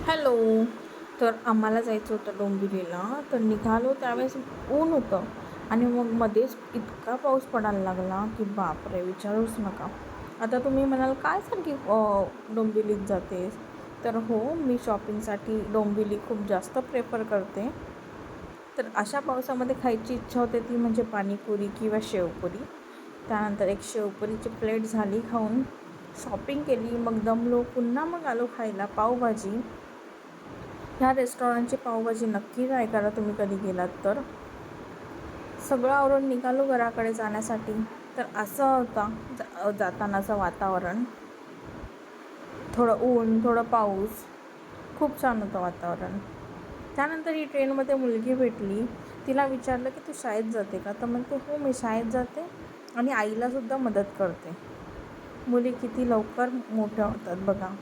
Hello. तर आम्हाला जायचं होतं डोंबिवलीला. तर निघालो त्यावेळेस ऊन होतं आणि मग मध्येच इतका पाऊस पडायला लागला की बापरे, विचारूच नका. आता तुम्ही म्हणाल काय सारखी डोंबिवलीत जातेस. तर हो, मी शॉपिंगसाठी डोंबिवली खूप जास्त प्रेफर करते. तर अशा पावसामध्ये खायची इच्छा होते ती म्हणजे पाणीपुरी किंवा शेवपुरी. त्यानंतर एक शेवपुरीची प्लेट झाली खाऊन, शॉपिंग केली, मग दमलो, पुन्हा मग आलो खायला पावभाजी. ह्या रेस्टॉरंटची पावभाजी नक्की ट्राय करा तुम्ही कधी गेलात तर. सगळं आवरून निघालो घराकडे जाण्यासाठी. तर असं होता जातानाचं वातावरण. थोडं ऊन, थोडं पाऊस, खूप छान होतं वातावरण. त्यानंतर ही ट्रेनमध्ये मुलगी भेटली. तिला विचारलं की तू शाळेत जाते का? तर म्हणते हो, मी शाळेत जाते आणि आईलासुद्धा मदत करते. मुली किती लवकर मोठ्या होतात बघा.